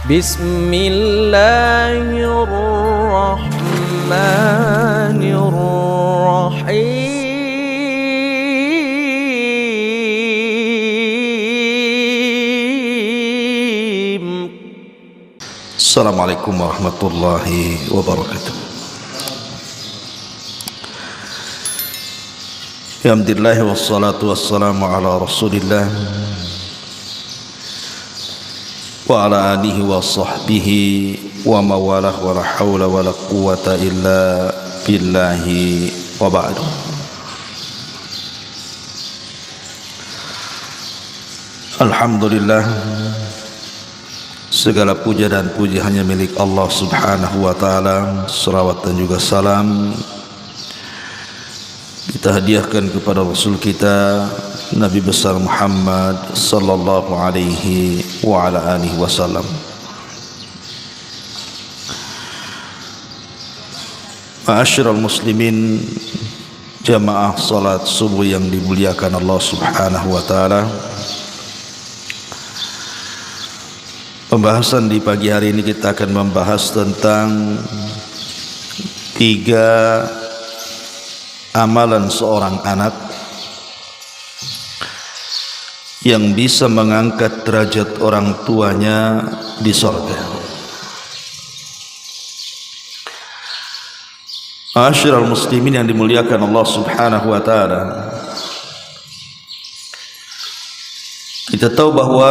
Bismillahirrahmanirrahim. Assalamualaikum warahmatullahi wabarakatuh. Alhamdulillah wassalatu wassalamu ala rasulillah wa ala alihi wa sahbihi wa mawalah wa la hawla wa la quwata illa billahi wa ba'du. Alhamdulillah, segala puja dan puji hanya milik Allah subhanahu wa ta'ala. Salawat dan juga salam kita hadiahkan kepada Rasul kita Nabi besar Muhammad sallallahu alaihi wa ala alihi wasallam. Ma'asyiral muslimin, jamaah salat subuh yang dimuliakan Allah subhanahu wa ta'ala. Pembahasan di pagi hari ini kita akan membahas tentang 3 amalan seorang anak yang bisa mengangkat derajat orang tuanya di surga. Ma'asyiral muslimin yang dimuliakan Allah subhanahu wa ta'ala, kita tahu bahwa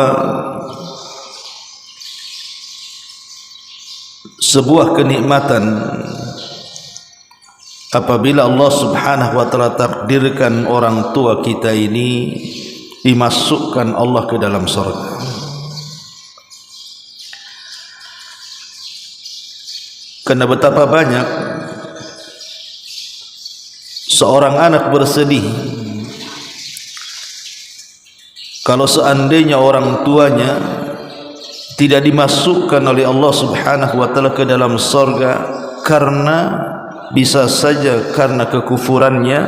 sebuah kenikmatan apabila Allah subhanahu wa ta'ala takdirkan orang tua kita ini dimasukkan Allah ke dalam surga. Karena betapa banyak seorang anak bersedih kalau seandainya orang tuanya tidak dimasukkan oleh Allah subhanahu wa ta'ala ke dalam surga, karena bisa saja karena kekufurannya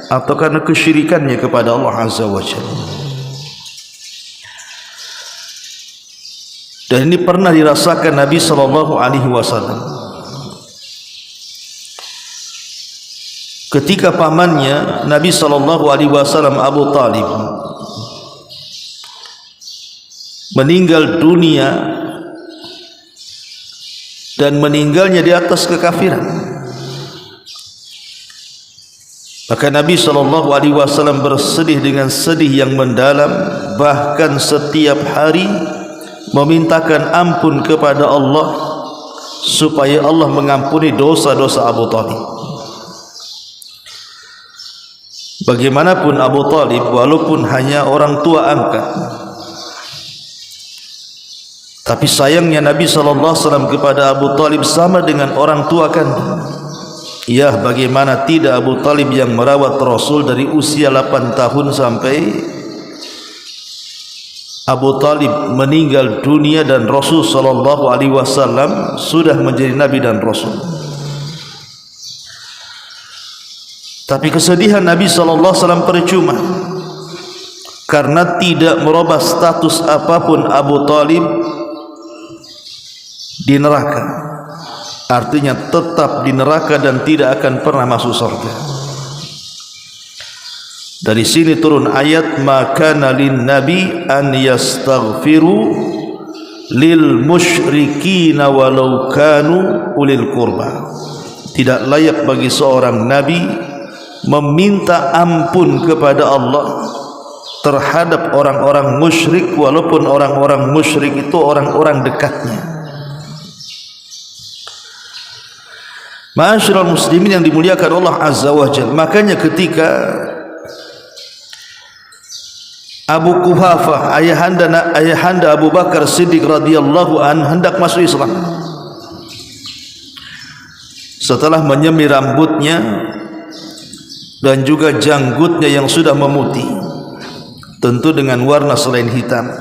atau karena kesyirikannya kepada Allah azza wa jalla. Dan ini pernah dirasakan Nabi sallallahu alaihi wasallam ketika pamannya Nabi sallallahu alaihi wasallam Abu Talib meninggal dunia dan meninggalnya di atas kekafiran. Maka Nabi SAW bersedih dengan sedih yang mendalam, bahkan setiap hari memintakan ampun kepada Allah supaya Allah mengampuni dosa-dosa Abu Talib. Bagaimanapun Abu Talib, walaupun hanya orang tua angkat, tapi sayangnya Nabi SAW kepada Abu Talib sama dengan orang tua kandung. Ya, bagaimana tidak Abu Talib yang merawat Rasul dari usia 8 tahun sampai Abu Talib meninggal dunia dan Rasul sallallahu alaihi wasallam sudah menjadi nabi dan rasul. Tapi kesedihan Nabi sallallahu alaihi wasallam percuma, karena tidak merubah status apapun Abu Talib di neraka. Artinya tetap di neraka dan tidak akan pernah masuk surga. Dari sini turun ayat maka nalin nabi an yastaghfiru lil musyrikin walau kanu ulil qurba. Tidak layak bagi seorang nabi meminta ampun kepada Allah terhadap orang-orang musyrik, walaupun orang-orang musyrik itu orang-orang dekatnya. Ma'asyiral muslimin yang dimuliakan Allah azza wa jalla, makanya ketika Abu Quhafah, ayahanda Abu Bakar Siddiq radhiyallahu anhu hendak masuk Islam, setelah menyemir rambutnya dan juga janggutnya yang sudah memutih, tentu dengan warna selain hitam,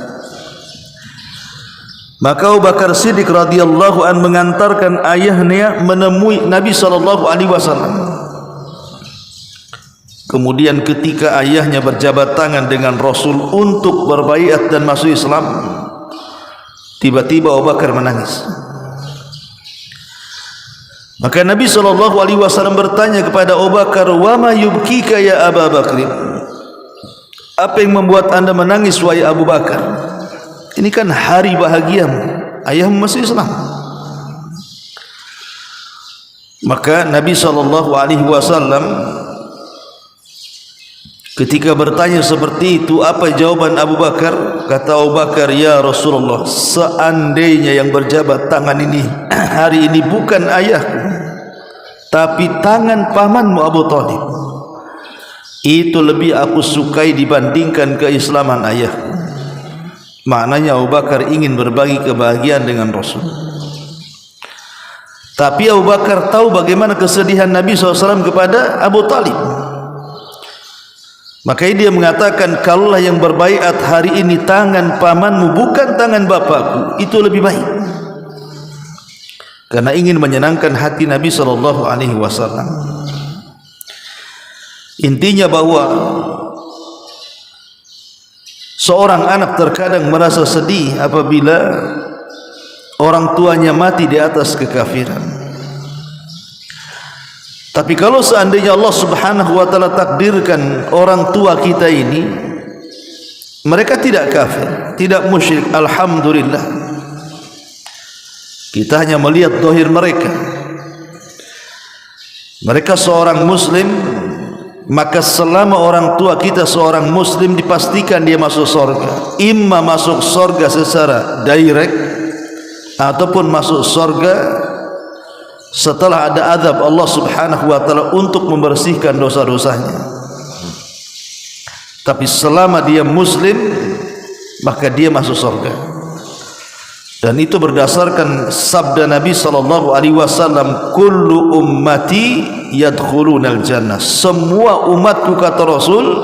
maka Abu Bakar Siddiq radhiyallahu an mengantarkan ayahnya menemui Nabi sallallahu alaihi wasallam. Kemudian ketika ayahnya berjabat tangan dengan Rasul untuk berbaiat dan masuk Islam, Tiba-tiba Abu Bakar menangis. Maka Nabi SAW bertanya kepada Abu Bakar, "Wa ma yubkika ya Abu Bakr?" Apa yang membuat anda menangis wahai Abu Bakar? Ini kan hari bahagiamu, ayahmu masih Islam. Maka Nabi SAW ketika bertanya seperti itu, apa jawaban Abu Bakar? Kata Abu Bakar, "Ya Rasulullah, seandainya yang berjabat tangan ini hari ini bukan ayahku, tapi tangan pamanmu Abu Talib, itu lebih aku sukai dibandingkan keislaman ayahku." Maknanya Abu Bakar ingin berbagi kebahagiaan dengan Rasul. Tapi Abu Bakar tahu bagaimana kesedihan Nabi SAW kepada Abu Talib. Makanya dia mengatakan, "Kalaulah yang berbaiat hari ini tangan pamanmu bukan tangan bapakku, itu lebih baik." Karena ingin menyenangkan hati Nabi SAW. Intinya bahwa seorang anak terkadang merasa sedih apabila orang tuanya mati di atas kekafiran. Tapi kalau seandainya Allah Subhanahu wa taala takdirkan orang tua kita ini mereka tidak kafir, tidak musyrik, alhamdulillah. Kita hanya melihat zahir mereka. Mereka seorang muslim, maka selama orang tua kita seorang muslim dipastikan dia masuk surga. Imma masuk surga secara direct ataupun masuk surga setelah ada azab Allah Subhanahu wa taala untuk membersihkan dosa-dosanya. Tapi selama dia muslim, maka dia masuk surga. Dan itu berdasarkan sabda Nabi SAW, "Kullu ummati yadkhulunal jannah." Semua umatku, kata Rasul,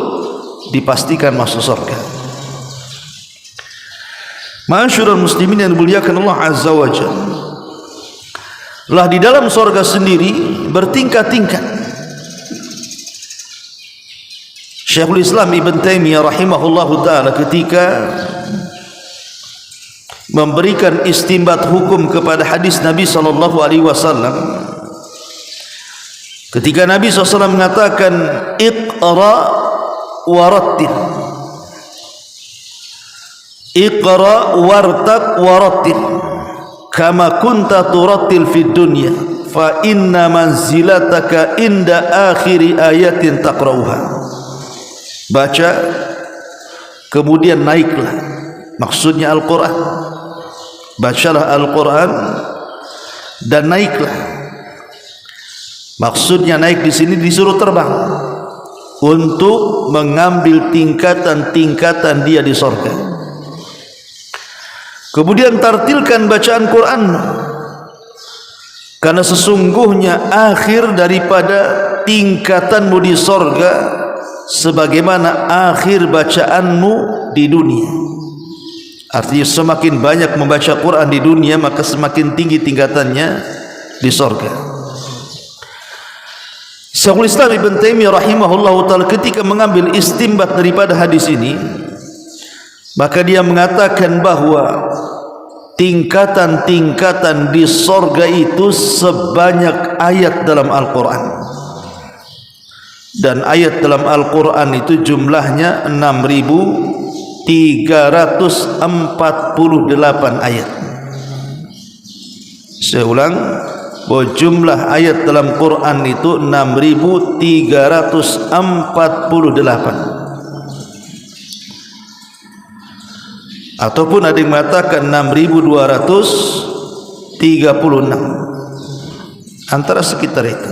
dipastikan masuk surga. Ma'asyiral muslimin yang dimuliakan Allah Azza wa Jalla, lah di dalam surga sendiri bertingkat-tingkat. Syekhul Islam Ibn Taimiyah rahimahullahu ta'ala ketika memberikan istinbat hukum kepada hadis Nabi SAW, ketika Nabi SAW mengatakan, "Iqra warattil, Iqra wartaq warattil kama kunta turattil fid dunya fa inna manzilataka inda akhiri ayatin taqra'uha." Baca kemudian naiklah, maksudnya Al-Quran. Bacalah Al-Quran dan naiklah. Maksudnya naik di sini disuruh terbang untuk mengambil tingkatan-tingkatan dia di surga. Kemudian tartilkan bacaan Quran, karena sesungguhnya akhir daripada tingkatanmu di surga sebagaimana akhir bacaanmu di dunia. Artinya semakin banyak membaca Quran di dunia, maka semakin tinggi tingkatannya di surga. Syekhul Islam Ibn Taimiyah rahimahullahu ta'ala ketika mengambil istinbat daripada hadis ini, maka dia mengatakan bahwa tingkatan-tingkatan di surga itu sebanyak ayat dalam Al-Quran. Dan ayat dalam Al-Quran itu jumlahnya 6.348 ayat. Saya ulang, bahwa jumlah ayat dalam Quran itu 6.348. Ataupun ada yang mengatakan 6.236, antara sekitar itu.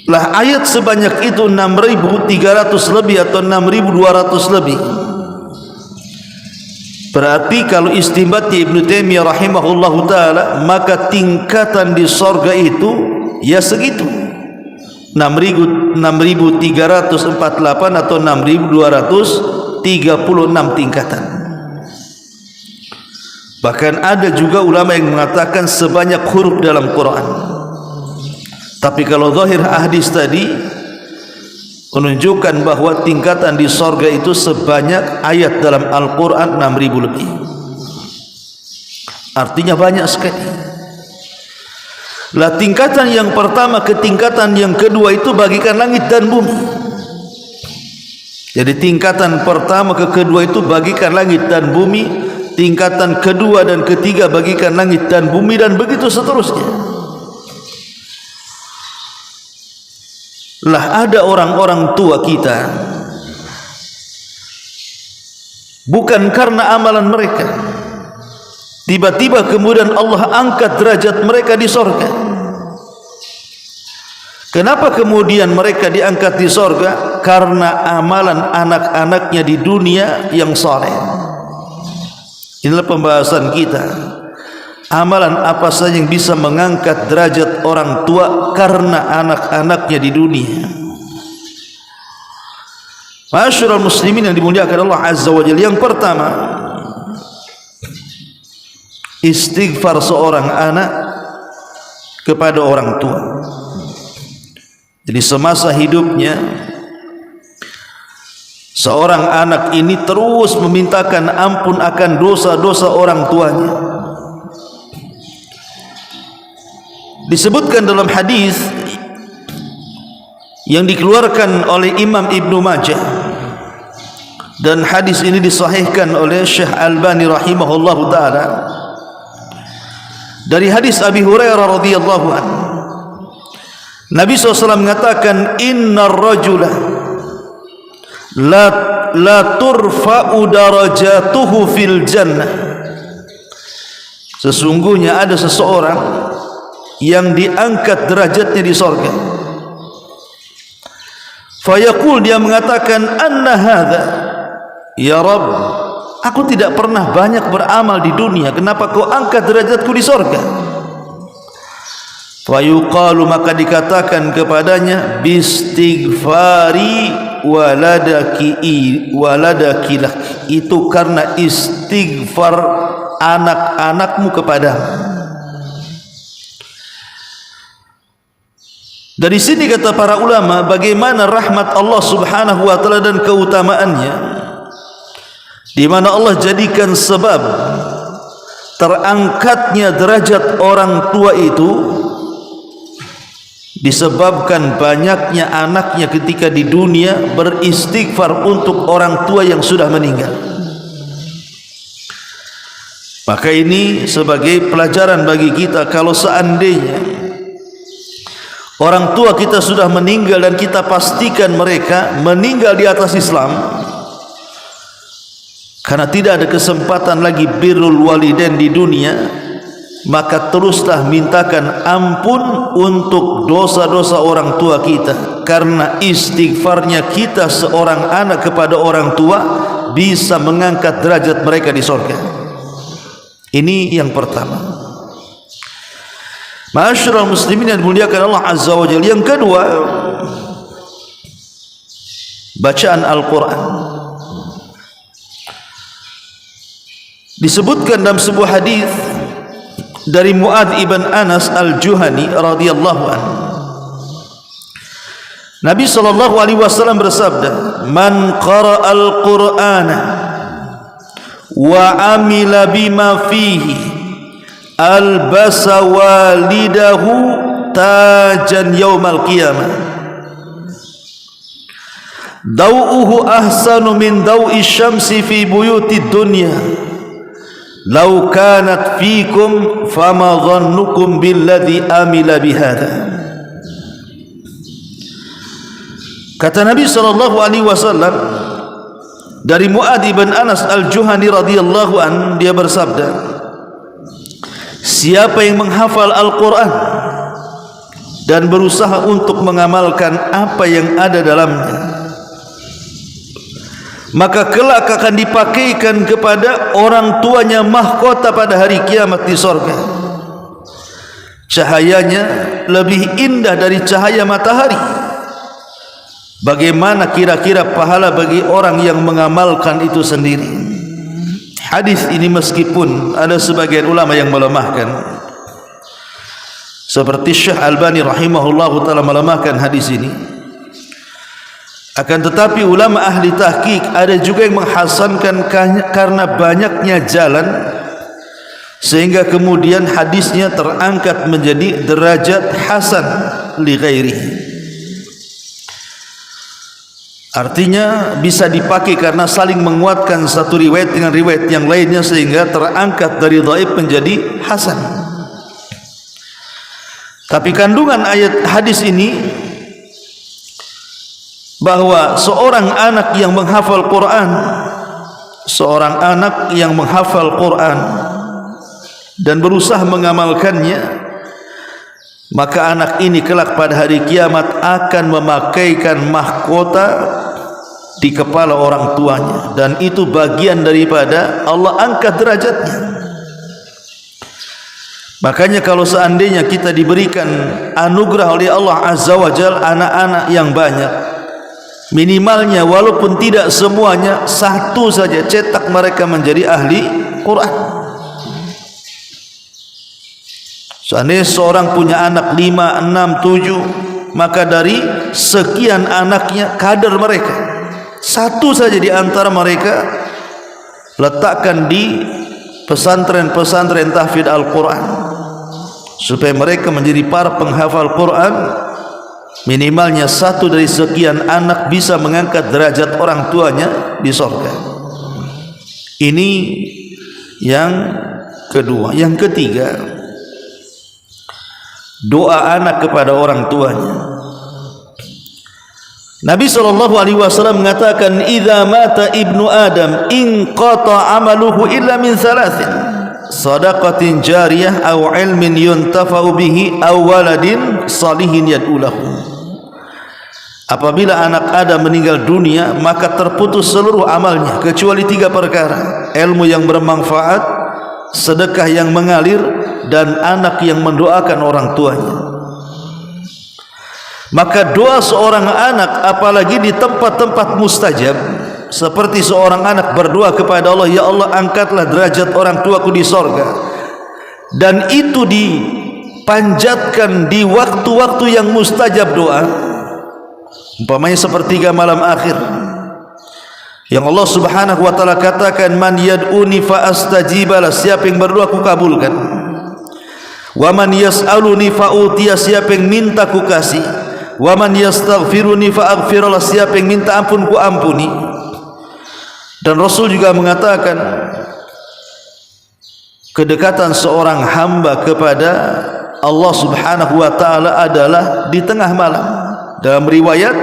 Lah ayat sebanyak itu 6.300 lebih atau 6.200 lebih. Berarti kalau istinbatnya Ibnu Taimiyah rahimahullahu ta'ala, maka tingkatan di surga itu ya segitu, 6.348 atau 6.236 tingkatan. Bahkan ada juga ulama yang mengatakan sebanyak huruf dalam Quran. Tapi kalau zahir hadis tadi menunjukkan bahwa tingkatan di sorga itu sebanyak ayat dalam Al-Quran 6.000 lebih. Artinya banyak sekali. Lah tingkatan yang pertama ke tingkatan yang kedua itu bagikan langit dan bumi. Jadi tingkatan pertama ke kedua itu bagikan langit dan bumi, tingkatan kedua dan ketiga bagikan langit dan bumi, dan begitu seterusnya. Lah ada orang-orang tua kita, bukan karena amalan mereka, tiba-tiba kemudian Allah angkat derajat mereka di sorga. Kenapa kemudian mereka diangkat di sorga? Karena amalan anak-anaknya di dunia yang saleh. Inilah pembahasan kita. Amalan apa saja yang bisa mengangkat derajat orang tua karena anak-anaknya di dunia. Ma'asyiral muslimin yang dimuliakan Allah Azza wa Jalla, yang pertama, istighfar seorang anak kepada orang tua. Jadi semasa hidupnya seorang anak ini terus memintakan ampun akan dosa-dosa orang tuanya. Disebutkan dalam hadis yang dikeluarkan oleh Imam Ibnu Majah, dan hadis ini disahihkan oleh Syekh Albani rahimahullahu taala, dari hadis Abi Hurairah radhiyallahu anhu, Nabi SAW mengatakan, innar rajula la turfa'u darajatuhu fil jannah. Sesungguhnya ada seseorang yang diangkat derajatnya di sorga. Fayaqul, dia mengatakan, anna hadha, ya Rabb, aku tidak pernah banyak beramal di dunia, kenapa kau angkat derajatku di sorga? Fayuqalu, maka dikatakan kepadanya, bistighfari waladaki lak, itu karena istighfar anak-anakmu kepadamu. Dari sini kata para ulama, bagaimana rahmat Allah Subhanahu wa taala dan keutamaannya, di mana Allah jadikan sebab terangkatnya derajat orang tua itu disebabkan banyaknya anaknya ketika di dunia beristighfar untuk orang tua yang sudah meninggal. Maka ini sebagai pelajaran bagi kita, kalau seandainya orang tua kita sudah meninggal dan kita pastikan mereka meninggal di atas Islam, karena tidak ada kesempatan lagi birrul walidain di dunia, maka teruslah mintakan ampun untuk dosa-dosa orang tua kita, karena istighfarnya kita seorang anak kepada orang tua bisa mengangkat derajat mereka di surga. Ini yang pertama. Ma'asyiral muslimin yang dimuliakan Allah Azza wa Jalla, yang kedua, bacaan Al-Quran. Disebutkan dalam sebuah hadis dari Mu'adz ibn Anas Al-Juhani radhiyallahu anhu, Nabi sallallahu alaihi wasallam bersabda, man qara'al Qur'ana wa amila bima fihi albasa walidahu tajan yaumal qiyamah daw'uhu ahsanu min daw'i syamsi fi buyutid dunya law kanat fikum fama dhannukum billadhi amila bihadha. Kata Nabi sallallahu alaihi wasallam dari Mu'adz bin Anas Al-Juhani radhiyallahu an, dia bersabda, siapa yang menghafal Al-Quran dan berusaha untuk mengamalkan apa yang ada dalamnya, maka kelak akan dipakaikan kepada orang tuanya mahkota pada hari kiamat di sorga. Cahayanya lebih indah dari cahaya matahari. Bagaimana kira-kira pahala bagi orang yang mengamalkan itu sendiri? Hadis ini meskipun ada sebagian ulama yang melemahkan, seperti Syekh Albani rahimahullahu taala melemahkan hadis ini, Akan tetapi ulama ahli tahqiq ada juga yang menghasankan karena banyaknya jalan, sehingga kemudian hadisnya terangkat menjadi derajat hasan li ghairihi. Artinya bisa dipakai karena saling menguatkan satu riwayat dengan riwayat yang lainnya, sehingga terangkat dari dhaif menjadi hasan. Tapi kandungan ayat hadis ini bahwa seorang anak yang menghafal Quran, seorang anak yang menghafal Quran dan berusaha mengamalkannya, maka anak ini kelak pada hari kiamat akan memakaikan mahkota di kepala orang tuanya, dan itu bagian daripada Allah angkat derajatnya. Makanya kalau seandainya kita diberikan anugerah oleh Allah Azza wa Jalla anak-anak yang banyak, minimalnya walaupun tidak semuanya, satu saja cetak mereka menjadi ahli Quran. Seandainya seorang punya anak 5, 6, 7, maka dari sekian anaknya kader mereka, satu saja di antara mereka letakkan di pesantren-pesantren tahfidz Al-Quran, supaya mereka menjadi para penghafal Quran. Minimalnya satu dari sekian anak bisa mengangkat derajat orang tuanya di surga. Ini yang kedua. Yang ketiga, doa anak kepada orang tuanya. Nabi SAW mengatakan, "Idza mata ibnu Adam inqata amaluhu illa min thalathin, sadaqatin jariyah aw ilmin yuntafa'u bihi aw waladin salihin yad'u lahu." Apabila anak Adam meninggal dunia, maka terputus seluruh amalnya kecuali 3 perkara: ilmu yang bermanfaat, sedekah yang mengalir, dan anak yang mendoakan orang tuanya. Maka doa seorang anak, apalagi di tempat-tempat mustajab, seperti seorang anak berdoa kepada Allah, "Ya Allah, angkatlah derajat orang tuaku di sorga," dan itu dipanjatkan di waktu-waktu yang mustajab doa, umpamanya sepertiga malam akhir, yang Allah Subhanahu wa taala katakan, "Man yad'uni fa astajibalah," siapa yang berdoa ku kabulkan. "Wa man yas'aluni fa utiya," siapa yang minta ku kasih. "Wa man yastaghfiruni fa aghfirlah," siapa yang minta ampun ku ampuni. Dan Rasul juga mengatakan, kedekatan seorang hamba kepada Allah Subhanahu wa taala adalah di tengah malam. Dalam riwayat,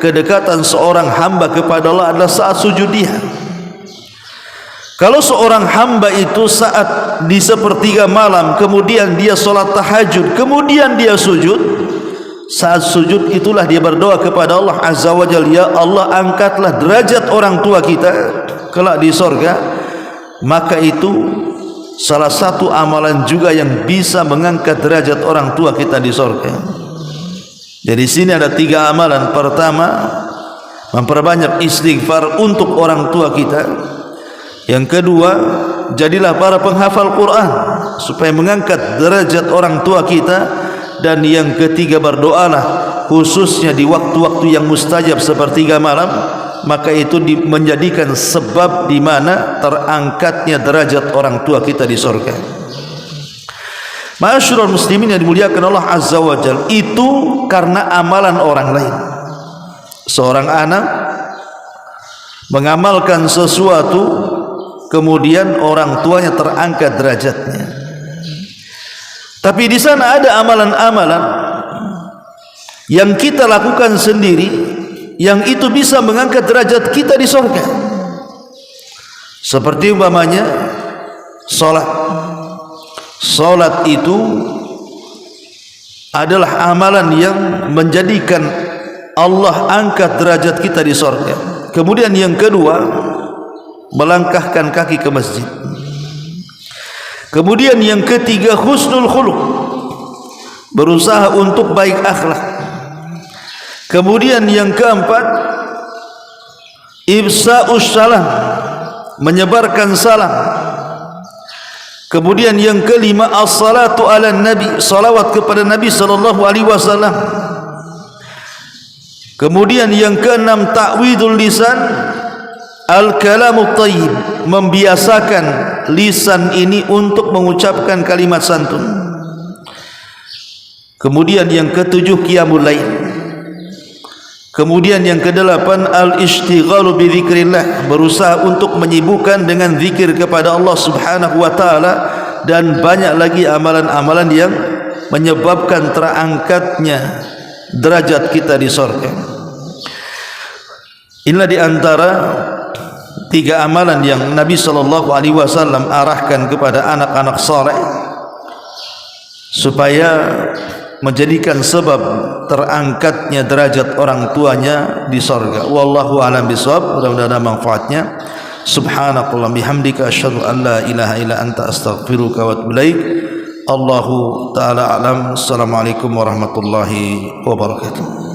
kedekatan seorang hamba kepada Allah adalah saat sujud dia. Kalau seorang hamba itu saat di sepertiga malam, kemudian dia sholat tahajud, kemudian dia sujud, saat sujud itulah dia berdoa kepada Allah Azza wa Jalla, "Ya Allah, angkatlah derajat orang tua kita kelak di sorga," maka itu salah satu amalan juga yang bisa mengangkat derajat orang tua kita di sorga. Jadi sini ada 3 amalan. Pertama, memperbanyak istighfar untuk orang tua kita. Yang kedua, jadilah para penghafal Quran supaya mengangkat derajat orang tua kita. Dan yang ketiga, berdoalah khususnya di waktu-waktu yang mustajab sepertiga malam, maka itu menjadikan sebab di mana terangkatnya derajat orang tua kita di surga. Ma'asyiral muslimin yang dimuliakan Allah Azza wa Jalla, itu karena amalan orang lain. Seorang anak mengamalkan sesuatu, kemudian orang tuanya terangkat derajatnya. Tapi di sana ada amalan-amalan yang kita lakukan sendiri, yang itu bisa mengangkat derajat kita di surga. Seperti umpamanya salat. Salat itu adalah amalan yang menjadikan Allah angkat derajat kita di surga. Kemudian yang kedua, melangkahkan kaki ke masjid. Kemudian yang ketiga, husnul khuluq, berusaha untuk baik akhlak. Kemudian yang keempat, ifsa'us salam, menyebarkan salam. Kemudian yang kelima, as-salatu ala nabi, salawat kepada Nabi sallallahu alaihi wasallam. Kemudian yang keenam, ta'widul lisan al-kalamut thayyib, membiasakan lisan ini untuk mengucapkan kalimat santun. Kemudian yang ketujuh, qiyamul lail. Kemudian yang kedelapan, al-ishtighalu bi dzikrillah, berusaha untuk menyibukkan dengan zikir kepada Allah Subhanahu wa taala, dan banyak lagi amalan-amalan yang menyebabkan terangkatnya derajat kita di surga. Inilah di antara 3 amalan yang Nabi SAW arahkan kepada anak-anak saleh supaya menjadikan sebab terangkatnya derajat orang tuanya di surga. Wallahu a'lam bishawab. Mudah-mudahan ada manfaatnya. Subhanakallah bihamdika asyhadu an la ilaha illa anta astaghfiruka wa atubu ilaik. Allahu taala alam. Assalamualaikum warahmatullahi wabarakatuh.